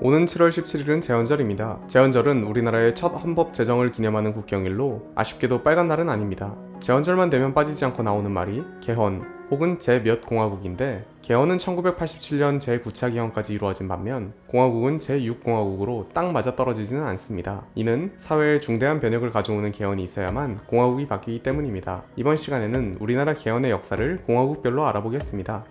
오는 7월 17일은 제헌절입니다. 제헌절은 우리나라의 첫 헌법 제정을 기념하는 국경일로 아쉽게도 빨간 날은 아닙니다. 제헌절만 되면 빠지지 않고 나오는 말이 개헌 혹은 제 몇 공화국인데, 개헌은 1987년 제9차 개헌까지 이루어진 반면 공화국은 제6공화국으로 딱 맞아떨어지지는 않습니다. 이는 사회에 중대한 변혁을 가져오는 개헌이 있어야만 공화국이 바뀌기 때문입니다. 이번 시간에는 우리나라 개헌의 역사를 공화국별로 알아보겠습니다.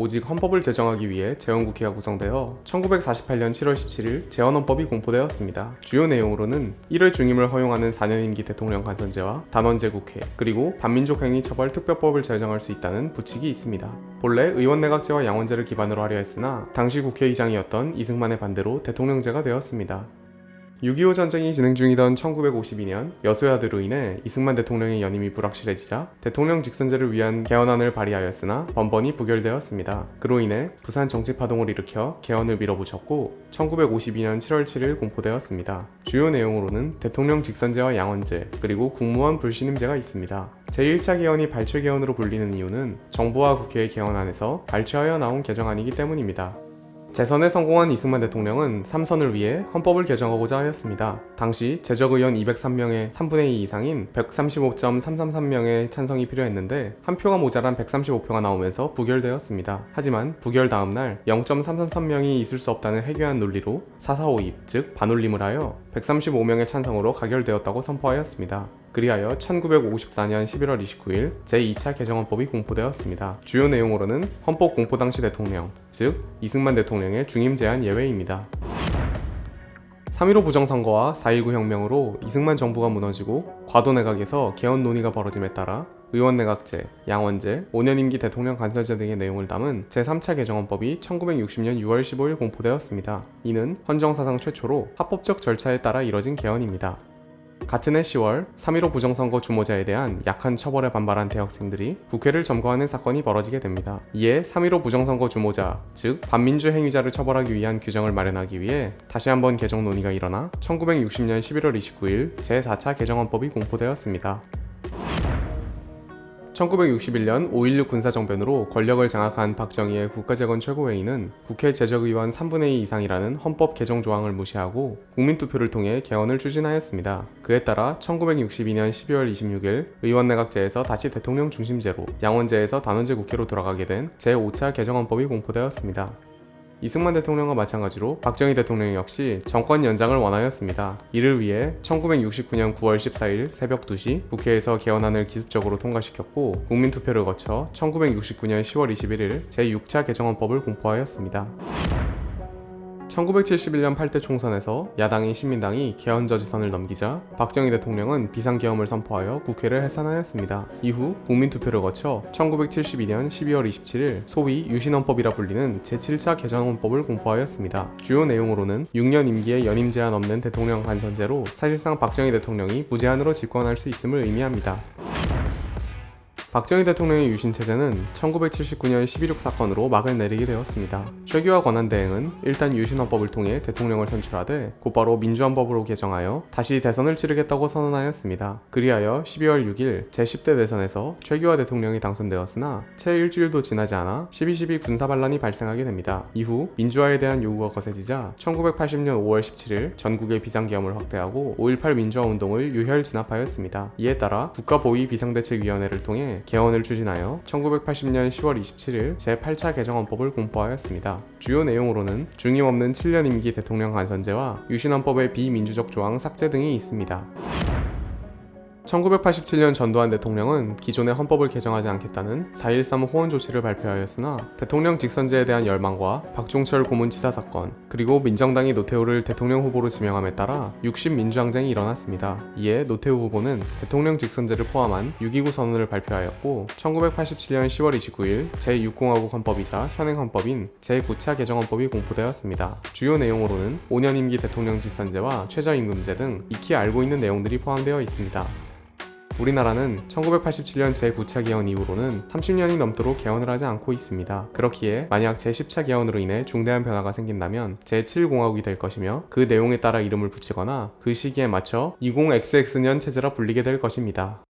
오직 헌법을 제정하기 위해 재헌국회가 구성되어 1948년 7월 17일 재헌헌법이 공포되었습니다. 주요 내용으로는 1회 중임을 허용하는 4년 임기 대통령 간선제와 단원제국회, 그리고 반민족행위 처벌 특별법을 제정할 수 있다는 부칙이 있습니다. 본래 의원내각제와 양원제를 기반으로 하려 했으나 당시 국회의장이었던 이승만의 반대로 대통령제가 되었습니다. 6.25 전쟁이 진행 중이던 1952년 여소야대로 인해 이승만 대통령의 연임이 불확실해지자 대통령 직선제를 위한 개헌안을 발의하였으나 번번이 부결되었습니다. 그로 인해 부산 정치파동을 일으켜 개헌을 밀어붙였고 1952년 7월 7일 공포되었습니다. 주요 내용으로는 대통령 직선제와 양원제, 그리고 국무원 불신임제가 있습니다. 제1차 개헌이 발췌 개헌으로 불리는 이유는 정부와 국회의 개헌안에서 발췌하여 나온 개정안이기 때문입니다. 재선에 성공한 이승만 대통령은 3선을 위해 헌법을 개정하고자 하였습니다. 당시 재적의원 203명의 3분의 2 이상인 135.333명의 찬성이 필요했는데 한 표가 모자란 135표가 나오면서 부결되었습니다. 하지만 부결 다음날 0.333명이 있을 수 없다는 해괴한 논리로 4.4.5입, 즉 반올림을 하여 135명의 찬성으로 가결되었다고 선포하였습니다. 그리하여 1954년 11월 29일 제2차 개정헌법이 공포되었습니다. 주요 내용으로는 헌법 공포 당시 대통령, 즉 이승만 대통령의 중임 제한 예외입니다. 3.15 부정선거와 4.19 혁명으로 이승만 정부가 무너지고 과도내각에서 개헌 논의가 벌어짐에 따라 의원내각제, 양원제, 5년 임기 대통령 간선제 등의 내용을 담은 제3차 개정헌법이 1960년 6월 15일 공포되었습니다. 이는 헌정사상 최초로 합법적 절차에 따라 이뤄진 개헌입니다. 같은 해 10월 3.15 부정선거 주모자에 대한 약한 처벌에 반발한 대학생들이 국회를 점거하는 사건이 벌어지게 됩니다. 이에 3.15 부정선거 주모자, 즉 반민주 행위자를 처벌하기 위한 규정을 마련하기 위해 다시 한번 개정 논의가 일어나 1960년 11월 29일 제4차 개정헌법이 공포되었습니다. 1961년 5.16 군사정변으로 권력을 장악한 박정희의 국가재건 최고회의는 국회 재적의원 3분의 2 이상이라는 헌법 개정 조항을 무시하고 국민투표를 통해 개헌을 추진하였습니다. 그에 따라 1962년 12월 26일 의원내각제에서 다시 대통령 중심제로, 양원제에서 단원제 국회로 돌아가게 된 제5차 개정헌법이 공포되었습니다. 이승만 대통령과 마찬가지로 박정희 대통령 역시 정권 연장을 원하였습니다. 이를 위해 1969년 9월 14일 새벽 2시 국회에서 개헌안을 기습적으로 통과시켰고 국민투표를 거쳐 1969년 10월 21일 제6차 개정헌법을 공포하였습니다. 1971년 8대 총선에서 야당인 신민당이 개헌 저지선을 넘기자 박정희 대통령은 비상계엄을 선포하여 국회를 해산하였습니다. 이후 국민투표를 거쳐 1972년 12월 27일 소위 유신헌법이라 불리는 제7차 개정헌법을 공포하였습니다. 주요 내용으로는 6년 임기에 연임 제한 없는 대통령 간선제로 사실상 박정희 대통령이 무제한으로 집권할 수 있음을 의미합니다. 박정희 대통령의 유신체제는 1979년 11.6 사건으로 막을 내리게 되었습니다. 최규하 권한대행은 일단 유신헌법을 통해 대통령을 선출하되 곧바로 민주헌법으로 개정하여 다시 대선을 치르겠다고 선언하였습니다. 그리하여 12월 6일 제10대 대선에서 최규하 대통령이 당선되었으나 채 일주일도 지나지 않아 12.12 군사반란이 발생하게 됩니다. 이후 민주화에 대한 요구가 거세지자 1980년 5월 17일 전국의 비상계엄을 확대하고 5.18 민주화 운동을 유혈 진압하였습니다. 이에 따라 국가보위 비상대책위원회를 통해 개헌을 추진하여 1980년 10월 27일 제8차 개정헌법을 공포하였습니다. 주요 내용으로는 중임 없는 7년 임기 대통령 간선제와 유신헌법의 비민주적 조항 삭제 등이 있습니다. 1987년 전두환 대통령은 기존의 헌법을 개정하지 않겠다는 4.13 호원 조치를 발표하였으나 대통령 직선제에 대한 열망과 박종철 고문치사 사건, 그리고 민정당이 노태우를 대통령 후보로 지명함에 따라 6.10 민주항쟁이 일어났습니다. 이에 노태우 후보는 대통령 직선제를 포함한 6.29 선언을 발표하였고 1987년 10월 29일 제6공화국 헌법이자 현행 헌법인 제9차 개정헌법이 공포되었습니다. 주요 내용으로는 5년 임기 대통령 직선제와 최저임금제 등 익히 알고 있는 내용들이 포함되어 있습니다. 우리나라는 1987년 제9차 개헌 이후로는 30년이 넘도록 개헌을 하지 않고 있습니다. 그렇기에 만약 제10차 개헌으로 인해 중대한 변화가 생긴다면 제7공화국이 될 것이며 그 내용에 따라 이름을 붙이거나 그 시기에 맞춰 20XX 년 체제라 불리게 될 것입니다.